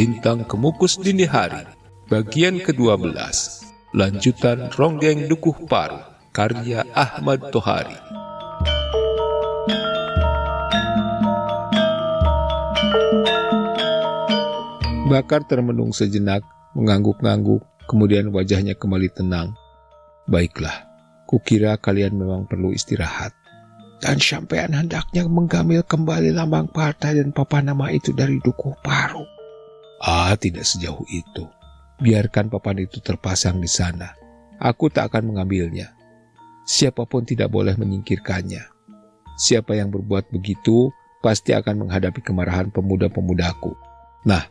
Melintang Kemukus Dini Hari, bagian ke-12, lanjutan Ronggeng Dukuh Paru, karya Ahmad Tohari. Bakar termenung sejenak, mengangguk-ngangguk, kemudian wajahnya kembali tenang. Baiklah, kukira kalian memang perlu istirahat. Dan sampean hendaknya menggambil kembali lambang partai dan papan nama itu dari Dukuh Paru. Tidak sejauh itu. Biarkan papan itu terpasang di sana. Aku tak akan mengambilnya. Siapapun tidak boleh menyingkirkannya. Siapa yang berbuat begitu, pasti akan menghadapi kemarahan pemuda-pemudaku. Nah,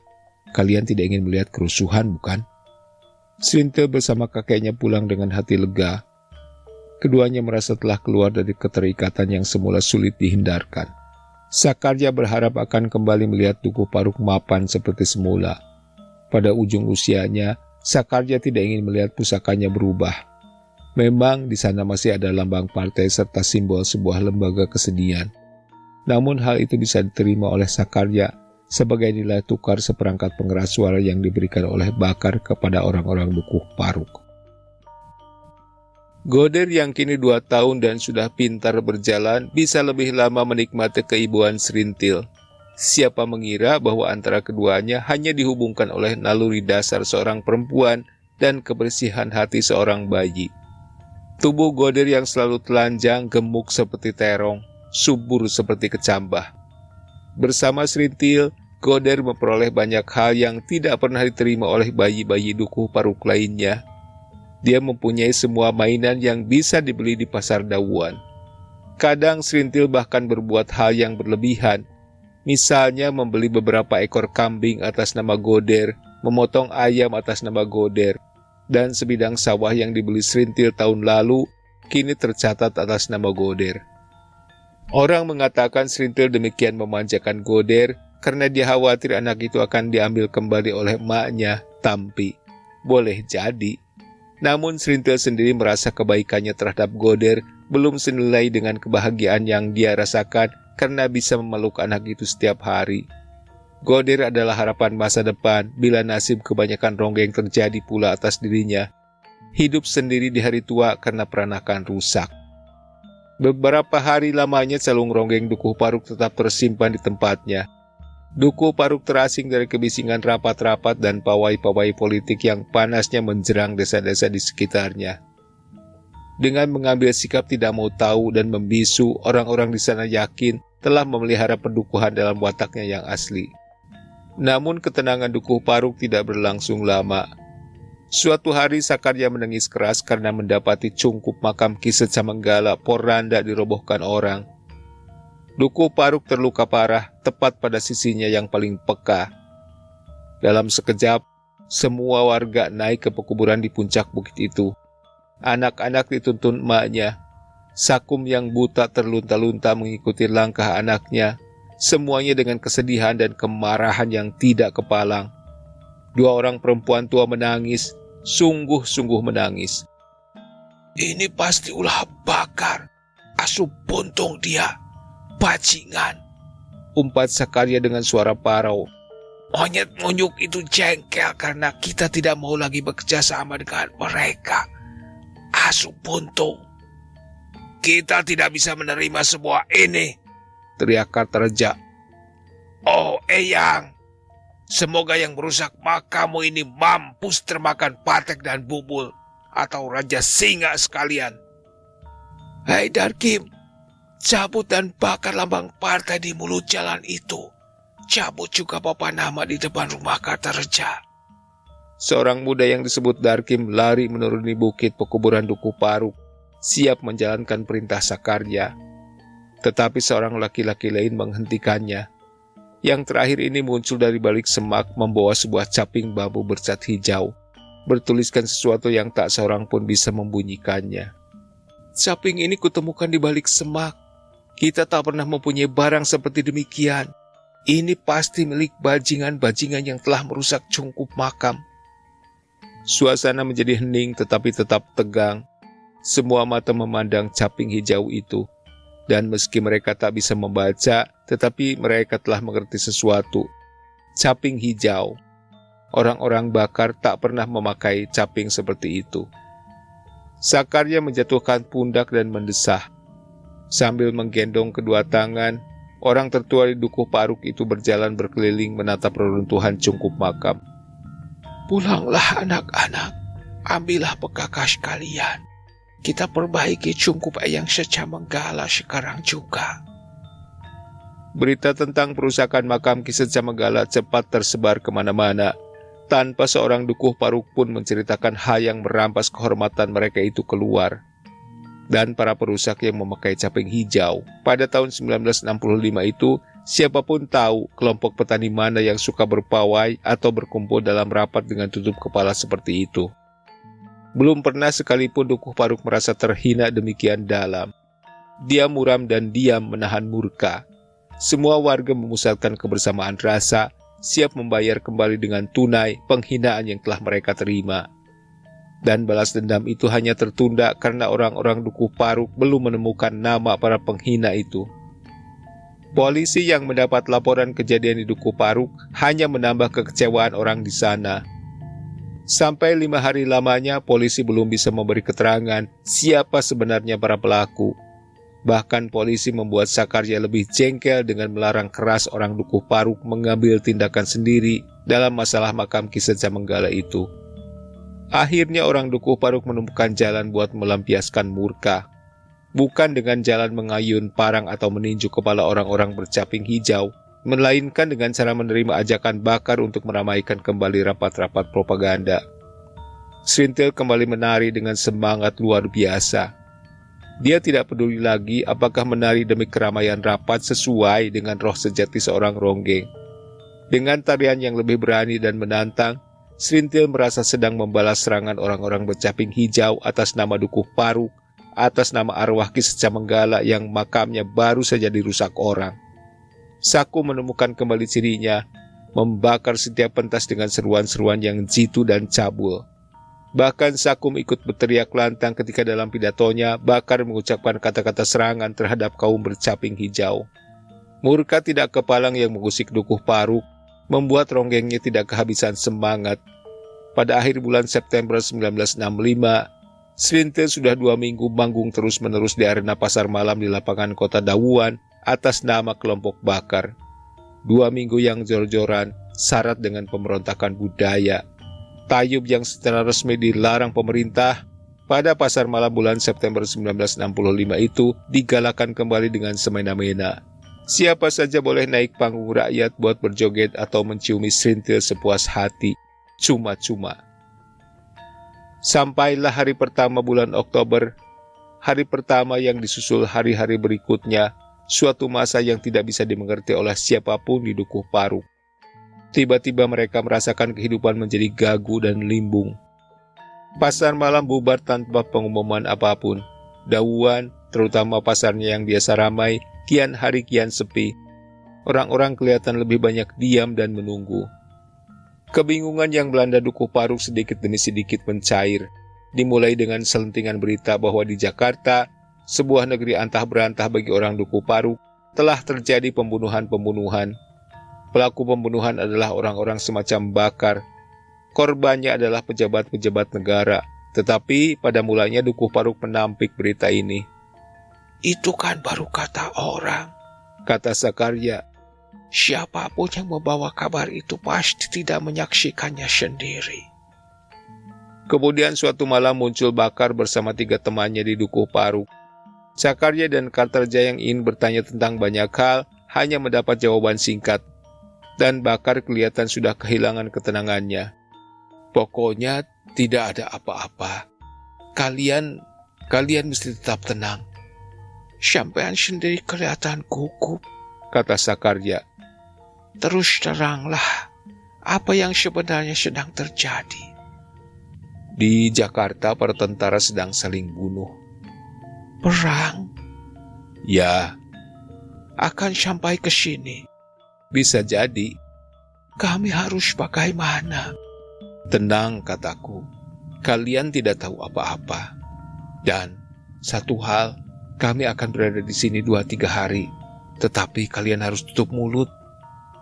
kalian tidak ingin melihat kerusuhan, bukan? Srintil bersama kakeknya pulang dengan hati lega. Keduanya merasa telah keluar dari keterikatan yang semula sulit dihindarkan. Sakarya berharap akan kembali melihat Dukuh Paru mapan seperti semula. Pada ujung usianya, Sakarya tidak ingin melihat pusakanya berubah. Memang di sana masih ada lambang partai serta simbol sebuah lembaga kesenian. Namun hal itu bisa diterima oleh Sakarya sebagai nilai tukar seperangkat pengeras suara yang diberikan oleh Bakar kepada orang-orang Dukuh Paru. Goder yang kini 2 tahun dan sudah pintar berjalan bisa lebih lama menikmati keibuan Srintil. Siapa mengira bahwa antara keduanya hanya dihubungkan oleh naluri dasar seorang perempuan dan kebersihan hati seorang bayi. Tubuh Goder yang selalu telanjang, gemuk seperti terong, subur seperti kecambah. Bersama Srintil, Goder memperoleh banyak hal yang tidak pernah diterima oleh bayi-bayi Dukuh Paru lainnya. Dia mempunyai semua mainan yang bisa dibeli di pasar Dawuan. Kadang Srintil bahkan berbuat hal yang berlebihan. Misalnya membeli beberapa ekor kambing atas nama Goder, memotong ayam atas nama Goder, dan sebidang sawah yang dibeli Srintil tahun lalu kini tercatat atas nama Goder. Orang mengatakan Srintil demikian memanjakan Goder karena dia khawatir anak itu akan diambil kembali oleh emaknya, Tampi. Boleh jadi. Namun Srintil sendiri merasa kebaikannya terhadap Goder belum senilai dengan kebahagiaan yang dia rasakan karena bisa memeluk anak itu setiap hari. Goder adalah harapan masa depan bila nasib kebanyakan ronggeng terjadi pula atas dirinya. Hidup sendiri di hari tua karena peranakan rusak. Beberapa hari lamanya calung ronggeng Dukuh Paru tetap tersimpan di tempatnya. Dukuh Paru terasing dari kebisingan rapat-rapat dan pawai-pawai politik yang panasnya menjerang desa-desa di sekitarnya. Dengan mengambil sikap tidak mau tahu dan membisu, orang-orang di sana yakin telah memelihara pendukuhan dalam wataknya yang asli. Namun ketenangan Dukuh Paru tidak berlangsung lama. Suatu hari Sakarya menangis keras karena mendapati cungkup makam Ki Secamanggala Poranda dirobohkan orang. Dukuh Paru terluka parah tepat pada sisinya yang paling peka. Dalam sekejap, semua warga naik ke pekuburan di puncak bukit itu. Anak-anak dituntun emaknya. Sakum yang buta terlunta-lunta mengikuti langkah anaknya, semuanya dengan kesedihan dan kemarahan yang tidak kepalang. 2 orang perempuan tua menangis, sungguh-sungguh menangis. Ini pasti ulah Bakar, asup buntung dia. Bajingan, umpat Sakarya dengan suara parau. Monyet munyuk itu jengkel karena kita tidak mau lagi bekerja sama dengan mereka. Asup buntung. Kita tidak bisa menerima semua ini, teriak Kartareja. Oh Eyang, semoga yang merusak makammu ini mampus termakan patek dan bubul, atau Raja Singa sekalian. Hei Darkim, cabut dan bakar lambang partai di mulut jalan itu. Cabut juga papan nama di depan rumah Kartareja. Seorang muda yang disebut Darkim lari menuruni bukit pekuburan Dukuh Paru, siap menjalankan perintah Sakarya. Tetapi seorang laki-laki lain menghentikannya. Yang terakhir ini muncul dari balik semak membawa sebuah caping bambu bercat hijau, bertuliskan sesuatu yang tak seorang pun bisa membunyikannya. Caping ini kutemukan di balik semak. Kita tak pernah mempunyai barang seperti demikian. Ini pasti milik bajingan-bajingan yang telah merusak cungkup makam. Suasana menjadi hening tetapi tetap tegang. Semua mata memandang caping hijau itu. Dan meski mereka tak bisa membaca, tetapi mereka telah mengerti sesuatu. Caping hijau, Orang-orang Bakar tak pernah memakai caping seperti itu. Sakarya menjatuhkan pundak dan mendesah. Sambil menggendong kedua tangan, orang tertua di Dukuh Paruk itu berjalan berkeliling menatap reruntuhan cungkup makam. "Pulanglah anak-anak, ambillah pekakas kalian. Kita perbaiki cungkup Eyang Secamenggala sekarang juga." Berita tentang perusakan makam Ki Secamenggala cepat tersebar kemana-mana. Tanpa seorang Dukuh Paruk pun menceritakan hal yang merampas kehormatan mereka itu keluar. Dan para perusak yang memakai caping hijau pada tahun 1965 itu, siapapun tahu kelompok petani mana yang suka berpawai atau berkumpul dalam rapat dengan tutup kepala seperti itu. Belum pernah sekalipun Dukuh Paruk merasa terhina demikian dalam. Dia muram dan diam menahan murka. Semua warga memusatkan kebersamaan rasa, siap membayar kembali dengan tunai penghinaan yang telah mereka terima. Dan balas dendam itu hanya tertunda karena orang-orang Dukuh Paruk belum menemukan nama para penghina itu. Polisi yang mendapat laporan kejadian di Dukuh Paruk hanya menambah kekecewaan orang di sana. Sampai 5 hari lamanya polisi belum bisa memberi keterangan siapa sebenarnya para pelaku. Bahkan polisi membuat Sakarya lebih jengkel dengan melarang keras orang Dukuh Paruk mengambil tindakan sendiri dalam masalah makam Ki Secamenggala itu. Akhirnya orang Dukuh Paruk menemukan jalan buat melampiaskan murka. Bukan dengan jalan mengayun parang atau meninju kepala orang-orang bercaping hijau, melainkan dengan cara menerima ajakan Bakar untuk meramaikan kembali rapat-rapat propaganda. Srintil kembali menari dengan semangat luar biasa. Dia tidak peduli lagi apakah menari demi keramaian rapat sesuai dengan roh sejati seorang ronggeng. Dengan tarian yang lebih berani dan menantang, Srintil merasa sedang membalas serangan orang-orang bercaping hijau atas nama Dukuh Paruk, atas nama arwah Ki Secamenggala yang makamnya baru saja dirusak orang. Saku menemukan kembali cirinya, membakar setiap pentas dengan seruan-seruan yang jitu dan cabul. Bahkan Sakum ikut berteriak lantang ketika dalam pidatonya Bakar mengucapkan kata-kata serangan terhadap kaum bercaping hijau. Murka tidak kepalang yang mengusik Dukuh Paruk membuat ronggengnya tidak kehabisan semangat. Pada akhir bulan September 1965, Srintil sudah 2 minggu manggung terus-menerus di arena pasar malam di lapangan kota Dawuan atas nama kelompok Bakar. 2 minggu yang jor-joran, syarat dengan pemberontakan budaya. Tayub yang secara resmi dilarang pemerintah pada pasar malam bulan September 1965 itu digalakan kembali dengan semena-mena. Siapa saja boleh naik panggung rakyat buat berjoget atau menciumi Srintil sepuas hati, cuma-cuma. Sampailah hari pertama bulan Oktober, hari pertama yang disusul hari-hari berikutnya, suatu masa yang tidak bisa dimengerti oleh siapapun di Dukuh Paruk. Tiba-tiba mereka merasakan kehidupan menjadi gagu dan limbung. Pasar malam bubar tanpa pengumuman apapun. Dawuan, terutama pasarnya yang biasa ramai, kian hari kian sepi. Orang-orang kelihatan lebih banyak diam dan menunggu. Kebingungan yang melanda Dukuh Paruk sedikit demi sedikit mencair. Dimulai dengan selentingan berita bahwa di Jakarta, sebuah negeri antah berantah bagi orang Dukuh Paruk, telah terjadi pembunuhan-pembunuhan. Pelaku pembunuhan adalah orang-orang semacam Bakar. Korbannya adalah pejabat-pejabat negara. Tetapi pada mulanya Dukuh Paruk menampik berita ini. "Itu kan baru kata orang," kata Sakarya. "Siapapun yang membawa kabar itu pasti tidak menyaksikannya sendiri." Kemudian suatu malam muncul Bakar bersama 3 temannya di Dukuh Paruk. Sakarya dan Kartarja yang ingin bertanya tentang banyak hal hanya mendapat jawaban singkat. Dan Bakar kelihatan sudah kehilangan ketenangannya. "Pokoknya tidak ada apa-apa. Kalian mesti tetap tenang." "Sampean sendiri kelihatan gugup," kata Sakarya. "Terus teranglah, apa yang sebenarnya sedang terjadi?" "Di Jakarta para tentara sedang saling bunuh." "Perang?" "Ya." "Akan sampai ke sini?" "Bisa jadi." "Kami harus bagaimana?" "Tenang," kataku. "Kalian tidak tahu apa-apa. Dan satu hal, kami akan berada di sini 2-3 hari. Tetapi kalian harus tutup mulut.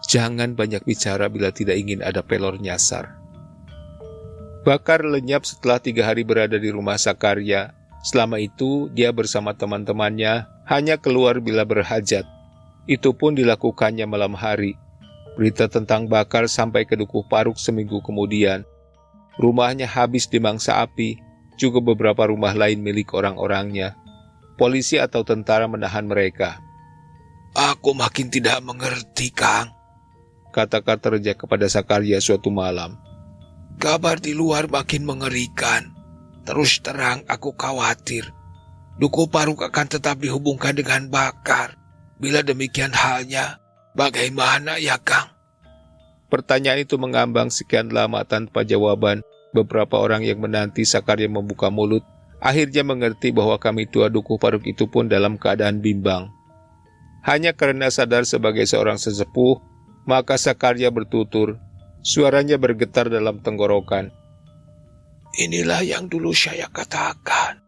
Jangan banyak bicara bila tidak ingin ada pelor nyasar. Bakar lenyap setelah 3 hari berada di rumah Sakarya. Selama itu, dia bersama teman-temannya hanya keluar bila berhajat. Itu pun dilakukannya malam hari. Berita tentang Bakar sampai ke Dukuh Paruk seminggu kemudian. Rumahnya habis dimangsa api, juga beberapa rumah lain milik orang-orangnya. Polisi atau tentara menahan mereka. Aku makin tidak mengerti, Kang, kata Katerja kepada Sakarya suatu malam. Kabar di luar makin mengerikan. Terus terang aku khawatir Dukuh Paruk akan tetap dihubungkan dengan Bakar. Bila demikian halnya, bagaimana ya, Kang? Pertanyaan itu mengambang sekian lama tanpa jawaban. Beberapa orang yang menanti Sakarya membuka mulut akhirnya mengerti bahwa kami tua Dukuh Paruk itu pun dalam keadaan bimbang. Hanya karena sadar sebagai seorang sesepuh, maka Sakarya bertutur. Suaranya bergetar dalam tenggorokan. Inilah yang dulu saya katakan.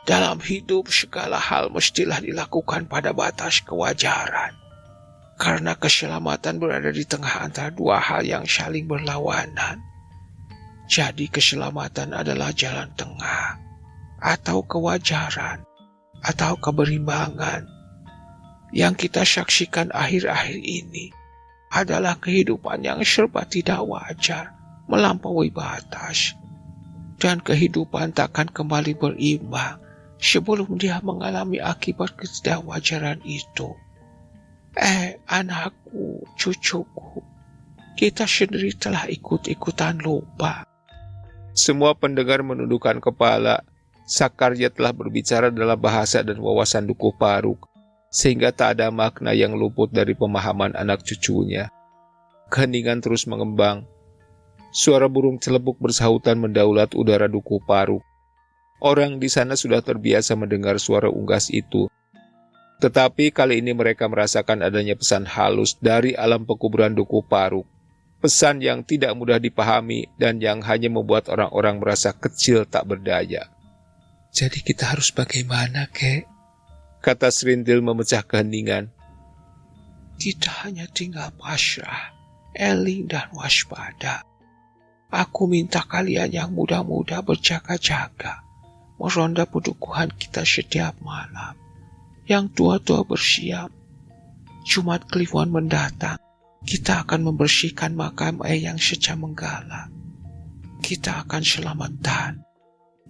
Dalam hidup segala hal mestilah dilakukan pada batas kewajaran. Karena keselamatan berada di tengah antara dua hal yang saling berlawanan. Jadi keselamatan adalah jalan tengah, atau kewajaran, atau keberimbangan. Yang kita saksikan akhir-akhir ini adalah kehidupan yang serba tidak wajar, melampaui batas. Dan kehidupan takkan kembali berimbang sebelum dia mengalami akibat ketidakwajaran itu. Anakku, cucuku, kita sendiri telah ikut-ikutan lupa. Semua pendengar menundukkan kepala. Sakarya telah berbicara dalam bahasa dan wawasan Dukuh Paruk, sehingga tak ada makna yang luput dari pemahaman anak cucunya. Keheningan terus mengembang. Suara burung celebuk bersahutan mendaulat udara Dukuh Paruk. Orang di sana sudah terbiasa mendengar suara unggas itu. Tetapi kali ini mereka merasakan adanya pesan halus dari alam pekuburan Dukuh Paruk. Pesan yang tidak mudah dipahami dan yang hanya membuat orang-orang merasa kecil tak berdaya. Jadi kita harus bagaimana, Kek? Kata Srintil memecah keheningan. Kita hanya tinggal pasrah, eling dan waspada. Aku minta kalian yang muda-muda berjaga-jaga, meronda pedukuhan kita setiap malam. Yang tua-tua bersiap. Jumat Kliwon mendatang, kita akan membersihkan makam yang secah menggala. Kita akan selamatan.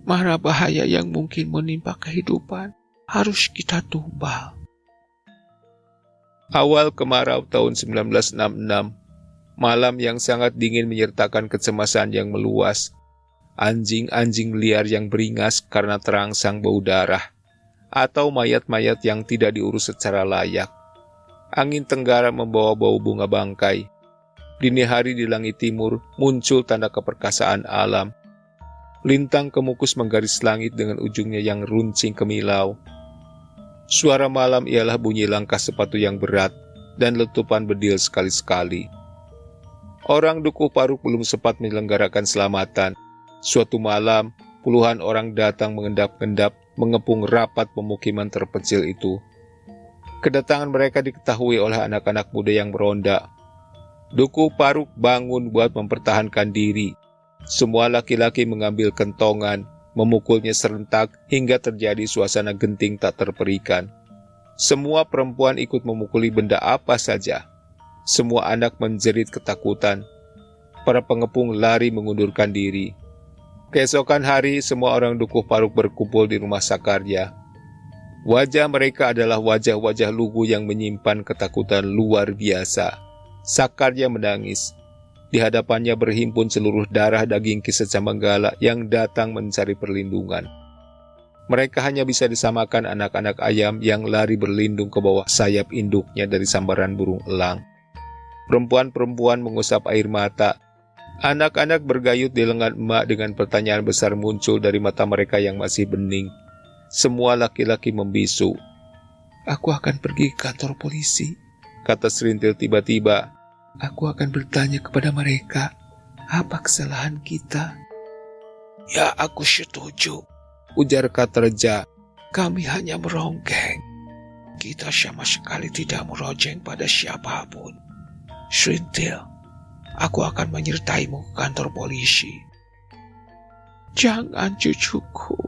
Mara bahaya yang mungkin menimpa kehidupan harus kita tumbal. Awal kemarau tahun 1966, malam yang sangat dingin menyertakan kecemasan yang meluas. Anjing-anjing liar yang beringas karena terangsang bau darah, atau mayat-mayat yang tidak diurus secara layak. Angin tenggara membawa bau bunga bangkai. Dini hari di langit timur muncul tanda keperkasaan alam. Lintang kemukus menggaris langit dengan ujungnya yang runcing kemilau. Suara malam ialah bunyi langkah sepatu yang berat dan letupan bedil sekali-sekali. Orang Dukuh Paruk belum sempat menyelenggarakan selamatan. Suatu malam, puluhan orang datang mengendap-endap mengepung rapat pemukiman terpencil itu. Kedatangan mereka diketahui oleh anak-anak muda yang beronda. Dukuh Paruk bangun buat mempertahankan diri. Semua laki-laki mengambil kentongan, memukulnya serentak hingga terjadi suasana genting tak terperikan. Semua perempuan ikut memukuli benda apa saja. Semua anak menjerit ketakutan. Para pengepung lari mengundurkan diri. Keesokan hari, semua orang Dukuh Paruk berkumpul di rumah Sakarya. Wajah mereka adalah wajah-wajah lugu yang menyimpan ketakutan luar biasa. Sakarya menangis. Di hadapannya berhimpun seluruh darah daging Ki Secamenggala yang datang mencari perlindungan. Mereka hanya bisa disamakan anak-anak ayam yang lari berlindung ke bawah sayap induknya dari sambaran burung elang. Perempuan-perempuan mengusap air mata. Anak-anak bergayut di lengan emak dengan pertanyaan besar muncul dari mata mereka yang masih bening. Semua laki-laki membisu. Aku akan pergi ke kantor polisi, kata Srintil tiba-tiba. Aku akan bertanya kepada mereka, apa kesalahan kita? Ya, aku setuju, ujar Katerja. Kami hanya meronggeng. Kita sama sekali tidak merojeng pada siapapun. Serintil, aku akan menyertaimu ke kantor polisi. Jangan cucuku,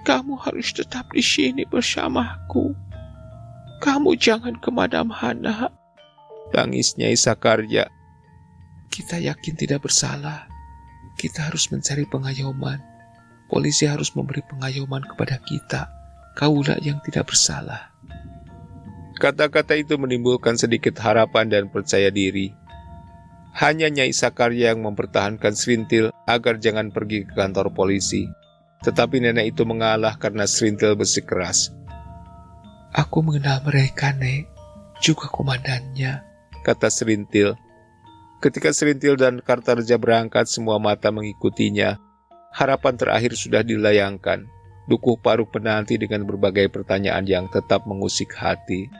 kamu harus tetap di sini bersamaku. Kamu jangan kemana-mana. Tangis Nyai Sakarya. Kita yakin tidak bersalah. Kita harus mencari pengayoman. Polisi harus memberi pengayoman kepada kita. Kaulah yang tidak bersalah. Kata-kata itu menimbulkan sedikit harapan dan percaya diri. Hanya Nyai Sakarya yang mempertahankan Serintil agar jangan pergi ke kantor polisi. Tetapi nenek itu mengalah karena Serintil bersikeras. Aku mengenal mereka, Nek. Juga komandannya, kata Serintil. Ketika Serintil dan Kartareja berangkat, semua mata mengikutinya. Harapan terakhir sudah dilayangkan. Dukuh Paruk menanti dengan berbagai pertanyaan yang tetap mengusik hati.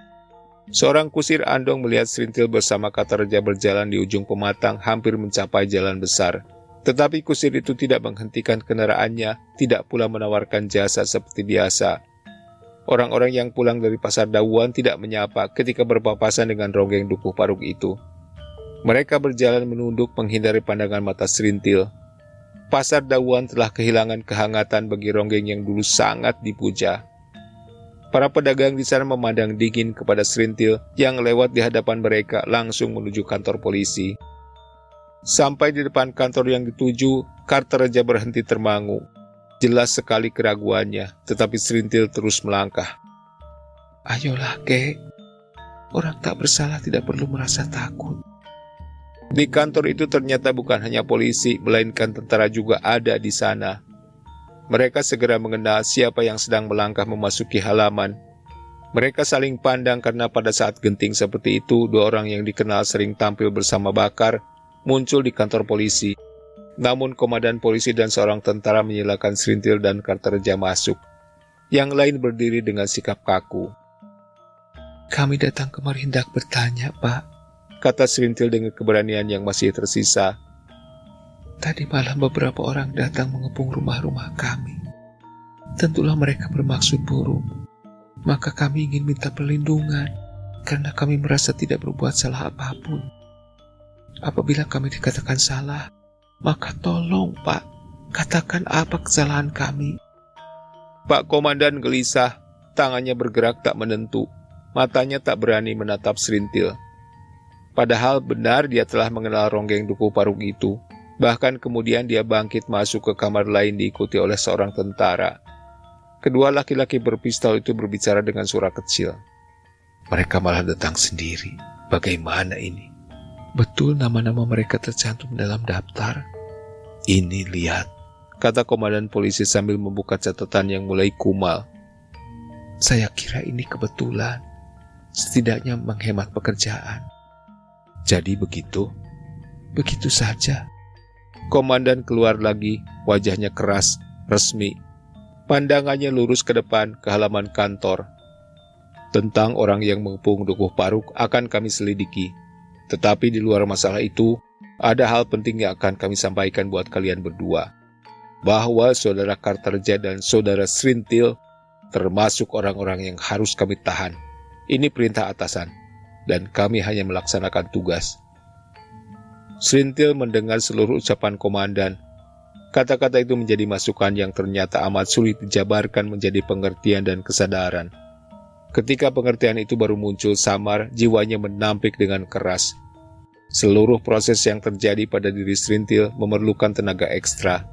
Seorang kusir Andong melihat Serintil bersama Kartareja berjalan di ujung pematang hampir mencapai jalan besar. Tetapi kusir itu tidak menghentikan kendaraannya, tidak pula menawarkan jasa seperti biasa. Orang-orang yang pulang dari pasar Dawuan tidak menyapa ketika berpapasan dengan ronggeng Dukuh Paruk itu. Mereka berjalan menunduk menghindari pandangan mata Serintil. Pasar Dawuan telah kehilangan kehangatan bagi ronggeng yang dulu sangat dipuja. Para pedagang di sana memandang dingin kepada Serintil yang lewat di hadapan mereka langsung menuju kantor polisi. Sampai di depan kantor yang dituju, Kartareja berhenti termangu. Jelas sekali keraguannya, tetapi Serintil terus melangkah. Ayolah, Kek. Orang tak bersalah tidak perlu merasa takut. Di kantor itu ternyata bukan hanya polisi, melainkan tentara juga ada di sana. Mereka segera mengenal siapa yang sedang melangkah memasuki halaman. Mereka saling pandang karena pada saat genting seperti itu, dua orang yang dikenal sering tampil bersama Bakar muncul di kantor polisi. Namun komandan polisi dan seorang tentara menyilakan Serintil dan Kartareja masuk. Yang lain berdiri dengan sikap kaku. Kami datang kemari hendak bertanya, Pak, kata Serintil dengan keberanian yang masih tersisa. Tadi malam beberapa orang datang mengepung rumah-rumah kami. Tentulah mereka bermaksud buruk. Maka kami ingin minta perlindungan, karena kami merasa tidak berbuat salah apapun. Apabila kami dikatakan salah, maka tolong, Pak, katakan apa kesalahan kami. Pak Komandan gelisah, tangannya bergerak tak menentu, matanya tak berani menatap Serintil. Padahal benar dia telah mengenal ronggeng Dukuh Paruk itu. Bahkan kemudian dia bangkit masuk ke kamar lain diikuti oleh seorang tentara. Kedua laki-laki berpistol itu berbicara dengan suara kecil. Mereka malah datang sendiri. Bagaimana ini? Betul nama-nama mereka tercantum dalam daftar? Ini lihat, kata komandan polisi sambil membuka catatan yang mulai kumal. Saya kira ini kebetulan. Setidaknya menghemat pekerjaan. Jadi begitu? Begitu saja. Komandan keluar lagi, wajahnya keras, resmi. Pandangannya lurus ke depan, ke halaman kantor. Tentang orang yang mengepung Dukuh Paruk akan kami selidiki. Tetapi di luar masalah itu, ada hal penting yang akan kami sampaikan buat kalian berdua. Bahwa saudara Kartareja dan saudara Serintil termasuk orang-orang yang harus kami tahan. Ini perintah atasan, dan kami hanya melaksanakan tugas. Serintil mendengar seluruh ucapan komandan. Kata-kata itu menjadi masukan yang ternyata amat sulit dijabarkan menjadi pengertian dan kesadaran. Ketika pengertian itu baru muncul samar, jiwanya menampik dengan keras. Seluruh proses yang terjadi pada diri Serintil memerlukan tenaga ekstra.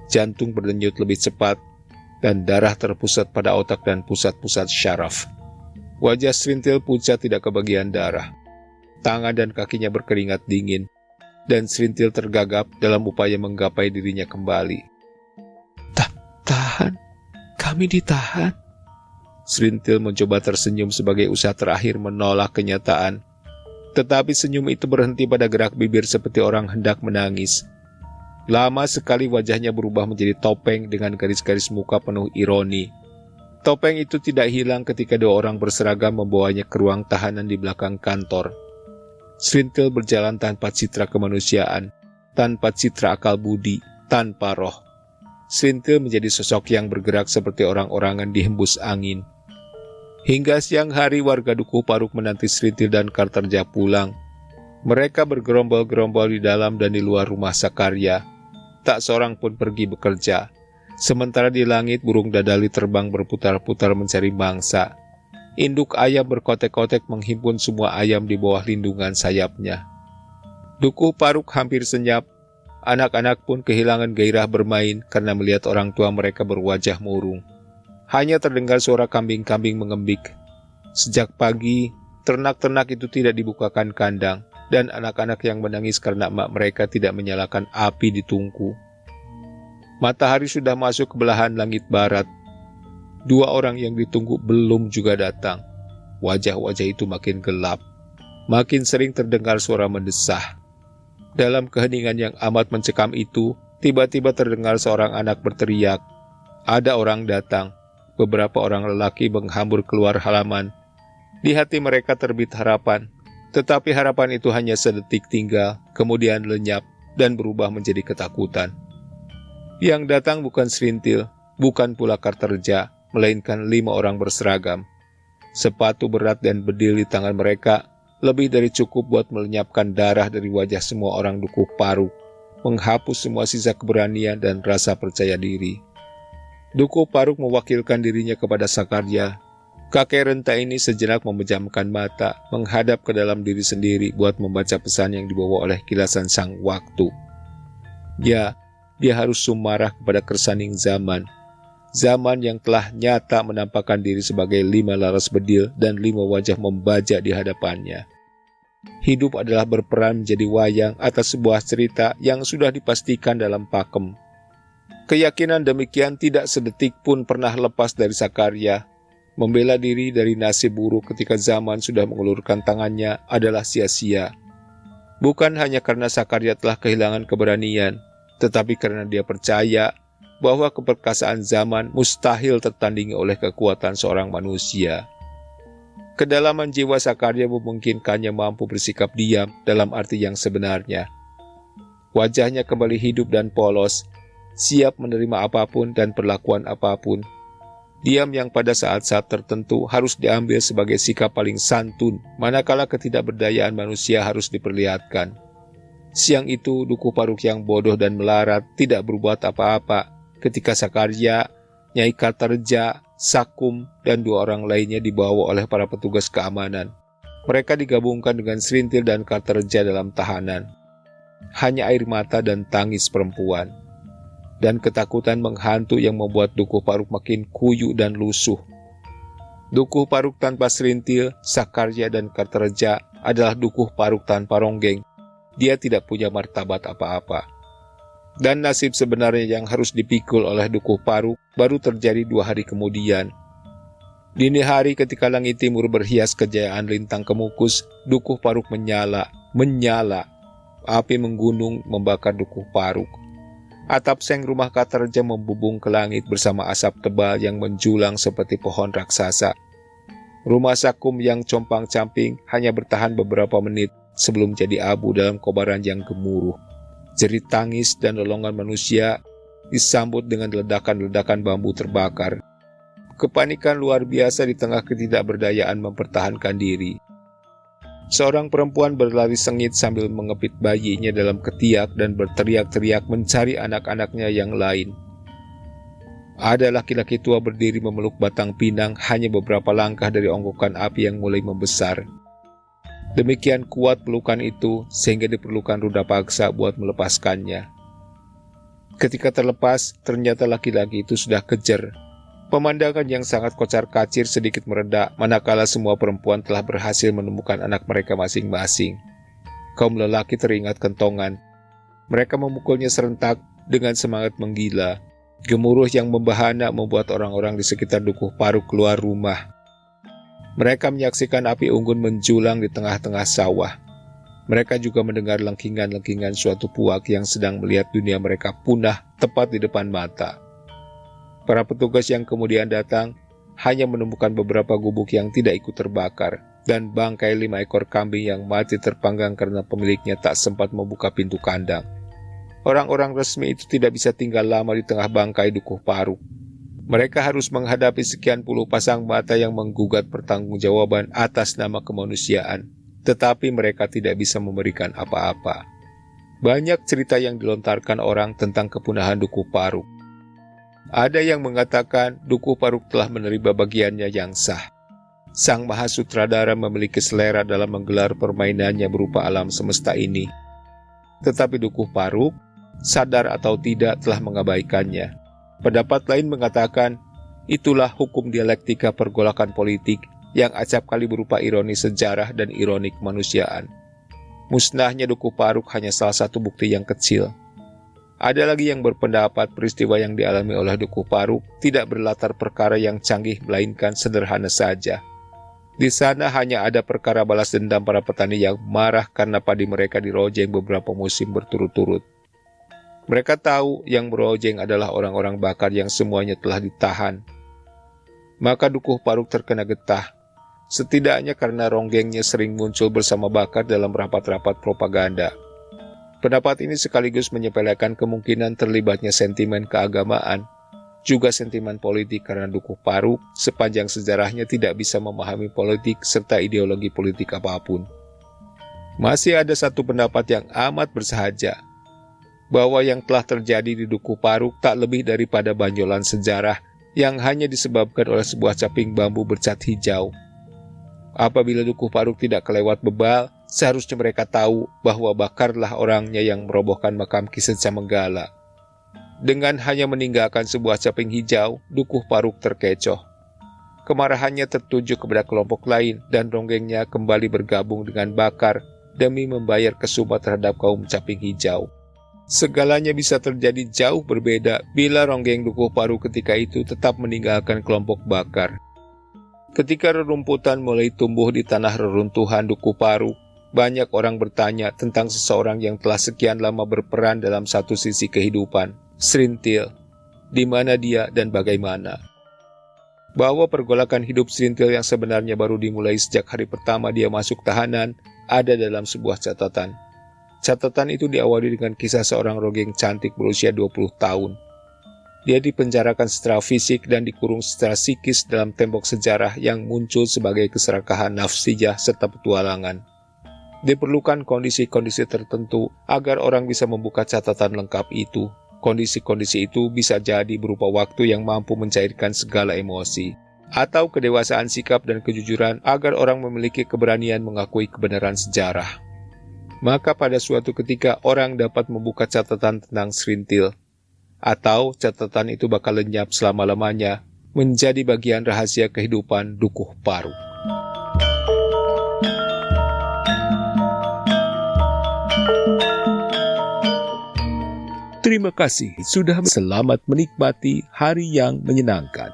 Jantung berdenyut lebih cepat, dan darah terpusat pada otak dan pusat-pusat syaraf. Wajah Serintil pucat tidak kebagian darah. Tangan dan kakinya berkeringat dingin, dan Serintil tergagap dalam upaya menggapai dirinya kembali. Tahan? Kami ditahan? Serintil mencoba tersenyum sebagai usaha terakhir menolak kenyataan. Tetapi senyum itu berhenti pada gerak bibir seperti orang hendak menangis. Lama sekali wajahnya berubah menjadi topeng dengan garis-garis muka penuh ironi. Topeng itu tidak hilang ketika dua orang berseragam membawanya ke ruang tahanan di belakang kantor. Serintil berjalan tanpa citra kemanusiaan, tanpa citra akal budi, tanpa roh. Serintil menjadi sosok yang bergerak seperti orang-orangan dihembus angin. Hingga siang hari warga Dukuh Paruk menanti Serintil dan Kartareja pulang. Mereka bergerombol-gerombol di dalam dan di luar rumah Sakarya. Tak seorang pun pergi bekerja. Sementara di langit burung dadali terbang berputar-putar mencari mangsa. Induk ayam berkotek-kotek menghimpun semua ayam di bawah lindungan sayapnya. Dukuh Paruk hampir senyap. Anak-anak pun kehilangan gairah bermain karena melihat orang tua mereka berwajah murung. Hanya terdengar suara kambing-kambing mengembik. Sejak pagi, ternak-ternak itu tidak dibukakan kandang, dan anak-anak yang menangis karena emak mereka tidak menyalakan api di tungku. Matahari sudah masuk ke belahan langit barat. 2 orang yang ditunggu belum juga datang. Wajah-wajah itu makin gelap. Makin sering terdengar suara mendesah. Dalam keheningan yang amat mencekam itu, tiba-tiba terdengar seorang anak berteriak. Ada orang datang. Beberapa orang lelaki menghambur keluar halaman. Di hati mereka terbit harapan. Tetapi harapan itu hanya sedetik tinggal, kemudian lenyap dan berubah menjadi ketakutan. Yang datang bukan Serintil, bukan pula Karterja, melainkan 5 orang berseragam. Sepatu berat dan bedil di tangan mereka lebih dari cukup buat melenyapkan darah dari wajah semua orang Dukuh Paruk, menghapus semua sisa keberanian dan rasa percaya diri. Dukuh Paruk mewakilkan dirinya kepada Sakarya. Kakek renta ini sejenak memejamkan mata, menghadap ke dalam diri sendiri buat membaca pesan yang dibawa oleh kilasan sang waktu. Ya, dia harus sumarah kepada kersaning zaman. Zaman yang telah nyata menampakkan diri sebagai 5 laras bedil dan 5 wajah membajak di hadapannya. Hidup adalah berperan menjadi wayang atas sebuah cerita yang sudah dipastikan dalam pakem. Keyakinan demikian tidak sedetik pun pernah lepas dari Sakarya. Membela diri dari nasib buruk ketika zaman sudah mengulurkan tangannya adalah sia-sia. Bukan hanya karena Sakarya telah kehilangan keberanian, tetapi karena dia percaya bahwa keperkasaan zaman mustahil tertandingi oleh kekuatan seorang manusia. Kedalaman jiwa Sakarya memungkinkannya mampu bersikap diam dalam arti yang sebenarnya. Wajahnya kembali hidup dan polos, siap menerima apapun dan perlakuan apapun. Diam yang pada saat-saat tertentu harus diambil sebagai sikap paling santun, manakala ketidakberdayaan manusia harus diperlihatkan. Siang itu, Dukuh Paruk yang bodoh dan melarat tidak berbuat apa-apa ketika Sakarya, Nyai Karterja, Sakum, dan 2 orang lainnya dibawa oleh para petugas keamanan. Mereka digabungkan dengan Serintil dan Karterja dalam tahanan. Hanya air mata dan tangis perempuan. Dan ketakutan menghantu yang membuat Dukuh Paruk makin kuyuk dan lusuh. Dukuh Paruk tanpa Serintil, Sakarya, dan Karterja adalah Dukuh Paruk tanpa ronggeng. Dia tidak punya martabat apa-apa. Dan nasib sebenarnya yang harus dipikul oleh Dukuh Paruk baru terjadi 2 hari kemudian. Dini hari ketika langit timur berhias kejayaan lintang kemukus, Dukuh Paruk menyala. Api menggunung membakar Dukuh Paruk. Atap seng rumah Karterja membubung ke langit bersama asap tebal yang menjulang seperti pohon raksasa. Rumah Sakum yang compang-camping hanya bertahan beberapa menit sebelum jadi abu dalam kobaran yang gemuruh. Jerit tangis dan lolongan manusia disambut dengan ledakan-ledakan bambu terbakar. Kepanikan luar biasa di tengah ketidakberdayaan mempertahankan diri. Seorang perempuan berlari sengit sambil mengepit bayinya dalam ketiak dan berteriak-teriak mencari anak-anaknya yang lain. Ada laki-laki tua berdiri memeluk batang pinang hanya beberapa langkah dari onggokan api yang mulai membesar. Demikian kuat pelukan itu sehingga diperlukan ruda paksa buat melepaskannya. Ketika terlepas, ternyata laki-laki itu sudah kejer. Pemandangan yang sangat kocar-kacir sedikit mereda manakala semua perempuan telah berhasil menemukan anak mereka masing-masing. Kaum lelaki teringat kentongan. Mereka memukulnya serentak dengan semangat menggila. Gemuruh yang membahana membuat orang-orang di sekitar Dukuh Paruk keluar rumah. Mereka menyaksikan api unggun menjulang di tengah-tengah sawah. Mereka juga mendengar lengkingan-lengkingan suatu puak yang sedang melihat dunia mereka punah tepat di depan mata. Para petugas yang kemudian datang hanya menemukan beberapa gubuk yang tidak ikut terbakar dan bangkai 5 ekor kambing yang mati terpanggang karena pemiliknya tak sempat membuka pintu kandang. Orang-orang resmi itu tidak bisa tinggal lama di tengah bangkai Dukuh Paruk. Mereka harus menghadapi sekian puluh pasang mata yang menggugat pertanggungjawaban atas nama kemanusiaan. tetapi mereka tidak bisa memberikan apa-apa. Banyak cerita yang dilontarkan orang tentang kepunahan Dukuh Paruk. Ada yang mengatakan Dukuh Paruk telah menerima bagiannya yang sah. Sang Maha Sutradara memiliki selera dalam menggelar permainannya berupa alam semesta ini. Tetapi Dukuh Paruk, sadar atau tidak, telah mengabaikannya. Pendapat lain mengatakan, itulah hukum dialektika pergolakan politik yang acap kali berupa ironi sejarah dan ironi kemanusiaan. Musnahnya Dukuh Paruk hanya salah satu bukti yang kecil. Ada lagi yang berpendapat peristiwa yang dialami oleh Dukuh Paruk tidak berlatar perkara yang canggih melainkan sederhana saja. Di sana hanya ada perkara balas dendam para petani yang marah karena padi mereka dirojeng beberapa musim berturut-turut. Mereka tahu yang berojeng adalah orang-orang Bakar yang semuanya telah ditahan. Maka Dukuh Paruk terkena getah, setidaknya karena ronggengnya sering muncul bersama Bakar dalam rapat-rapat propaganda. Pendapat ini sekaligus menyepelekan kemungkinan terlibatnya sentimen keagamaan, juga sentimen politik karena Dukuh Paruk sepanjang sejarahnya tidak bisa memahami politik serta ideologi politik apapun. Masih ada satu pendapat yang amat bersahaja, bahwa yang telah terjadi di Dukuh Paruk tak lebih daripada banjolan sejarah yang hanya disebabkan oleh sebuah caping bambu bercat hijau. Apabila Dukuh Paruk tidak kelewat bebal, seharusnya mereka tahu bahwa Bakarlah orangnya yang merobohkan makam Ki Secamenggala. Dengan hanya meninggalkan sebuah caping hijau, Dukuh Paruk terkecoh. Kemarahannya tertuju kepada kelompok lain dan ronggengnya kembali bergabung dengan Bakar demi membayar kesumah terhadap kaum caping hijau. Segalanya bisa terjadi jauh berbeda bila ronggeng Dukuh Paruk ketika itu tetap meninggalkan kelompok Bakar. Ketika rerumputan mulai tumbuh di tanah reruntuhan Dukuh Paruk, banyak orang bertanya tentang seseorang yang telah sekian lama berperan dalam satu sisi kehidupan, Srintil. Di mana dia dan bagaimana? Bahwa pergolakan hidup Srintil yang sebenarnya baru dimulai sejak hari pertama dia masuk tahanan ada dalam sebuah catatan. Catatan itu diawali dengan kisah seorang ronggeng cantik berusia 20 tahun. Dia dipenjarakan secara fisik dan dikurung secara psikis dalam tembok sejarah yang muncul sebagai keserakahan nafsiyah serta petualangan. Diperlukan kondisi-kondisi tertentu agar orang bisa membuka catatan lengkap itu. Kondisi-kondisi itu bisa jadi berupa waktu yang mampu mencairkan segala emosi, atau kedewasaan sikap dan kejujuran agar orang memiliki keberanian mengakui kebenaran sejarah. Maka pada suatu ketika orang dapat membuka catatan tentang Srintil, atau catatan itu bakal lenyap selama-lamanya menjadi bagian rahasia kehidupan Dukuh Paruk. Terima kasih sudah selamat menikmati hari yang menyenangkan.